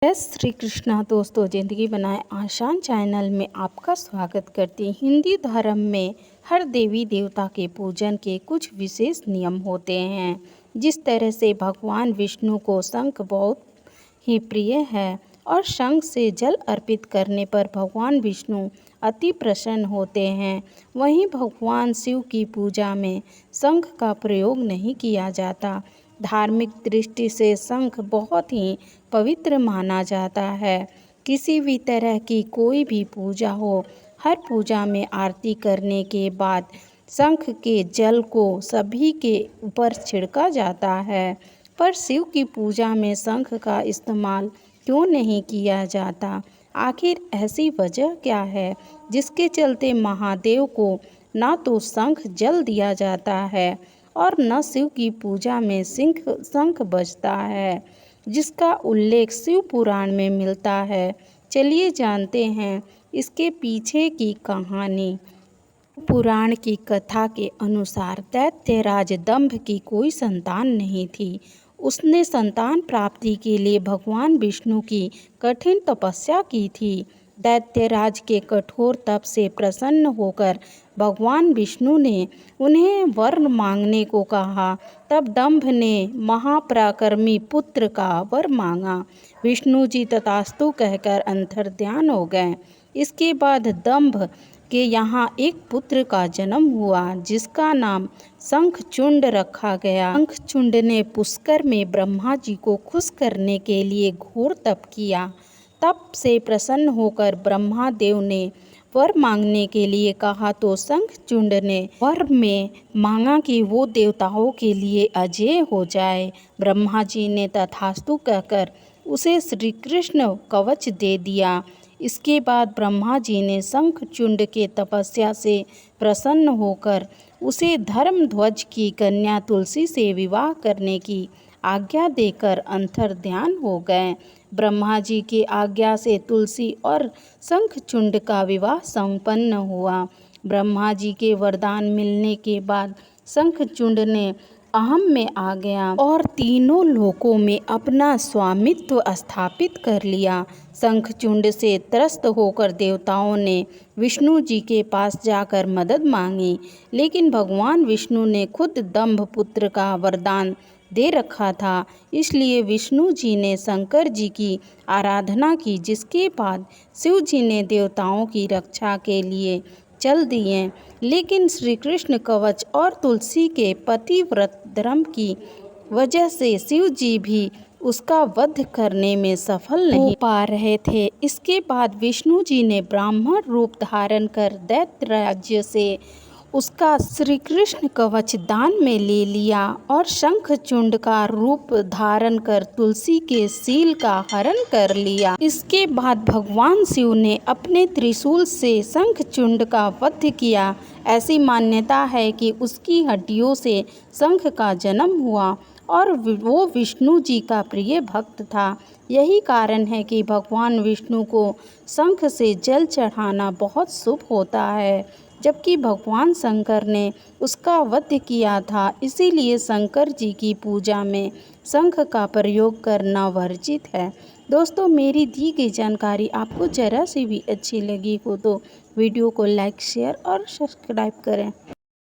जय श्री कृष्णा। दोस्तों, ज़िंदगी बनाए आसान चैनल में आपका स्वागत करती हूँ। हिंदी धर्म में हर देवी देवता के पूजन के कुछ विशेष नियम होते हैं। जिस तरह से भगवान विष्णु को शंख बहुत ही प्रिय है और शंख से जल अर्पित करने पर भगवान विष्णु अति प्रसन्न होते हैं, वहीं भगवान शिव की पूजा में शंख का प्रयोग नहीं किया जाता। धार्मिक दृष्टि से शंख बहुत ही पवित्र माना जाता है। किसी भी तरह की कोई भी पूजा हो, हर पूजा में आरती करने के बाद शंख के जल को सभी के ऊपर छिड़का जाता है। पर शिव की पूजा में शंख का इस्तेमाल क्यों नहीं किया जाता? आखिर ऐसी वजह क्या है जिसके चलते महादेव को ना तो शंख जल दिया जाता है और न शिव की पूजा में शंख बजता है, जिसका उल्लेख शिव पुराण में मिलता है। चलिए जानते हैं इसके पीछे की कहानी। पुराण की कथा के अनुसार दैत्यराज दंभ की कोई संतान नहीं थी। उसने संतान प्राप्ति के लिए भगवान विष्णु की कठिन तपस्या की थी। दैत्यराज के कठोर तप से प्रसन्न होकर भगवान विष्णु ने उन्हें वर मांगने को कहा। तब दंभ ने महापराक्रमी पुत्र का वर मांगा। विष्णु जी तथास्तु कहकर अंतर्ध्यान हो गए। इसके बाद दंभ के यहाँ एक पुत्र का जन्म हुआ, जिसका नाम शंखचूंड रखा गया। शंखचूंड ने पुष्कर में ब्रह्मा जी को खुश करने के लिए घोर तप किया। तप से प्रसन्न होकर ब्रह्मा देव ने वर मांगने के लिए कहा तो शंखचूंड ने वर में मांगा कि वो देवताओं के लिए अजेय हो जाए। ब्रह्मा जी ने तथास्तु कहकर उसे श्री कृष्ण कवच दे दिया। इसके बाद ब्रह्मा जी ने शंखचूंड के तपस्या से प्रसन्न होकर उसे धर्मध्वज की कन्या तुलसी से विवाह करने की आज्ञा देकर अंतर्ध्यान हो गए। ब्रह्मा जी की आज्ञा से तुलसी और शंखचूंड का विवाह संपन्न हुआ। ब्रह्मा जी के वरदान मिलने के बाद शंखचूंड ने अहम में आ गया और तीनों लोकों में अपना स्वामित्व स्थापित कर लिया। शंखचूंड से त्रस्त होकर देवताओं ने विष्णु जी के पास जाकर मदद मांगी, लेकिन भगवान विष्णु ने खुद दंभ पुत्र का वरदान दे रखा था। इसलिए विष्णु जी ने शंकर जी की आराधना की, जिसके बाद शिव जी ने देवताओं की रक्षा के लिए चल दिए। लेकिन श्री कृष्ण कवच और तुलसी के पतिव्रत धर्म की वजह से शिव जी भी उसका वध करने में सफल नहीं हो पा रहे थे। इसके बाद विष्णु जी ने ब्राह्मण रूप धारण कर दैत्य राज्य से उसका श्री कृष्ण कवच दान में ले लिया और शंखचूंड का रूप धारण कर तुलसी के शील का हरण कर लिया। इसके बाद भगवान शिव ने अपने त्रिशूल से शंखचूंड का वध किया। ऐसी मान्यता है कि उसकी हड्डियों से शंख का जन्म हुआ और वो विष्णु जी का प्रिय भक्त था। यही कारण है कि भगवान विष्णु को शंख से जल चढ़ाना बहुत शुभ होता है, जबकि भगवान शंकर ने उसका वध किया था। इसीलिए शंकर जी की पूजा में शंख का प्रयोग करना वर्जित है। दोस्तों, मेरी दी गई जानकारी आपको जरा सी भी अच्छी लगी हो तो वीडियो को लाइक, शेयर और सब्सक्राइब करें।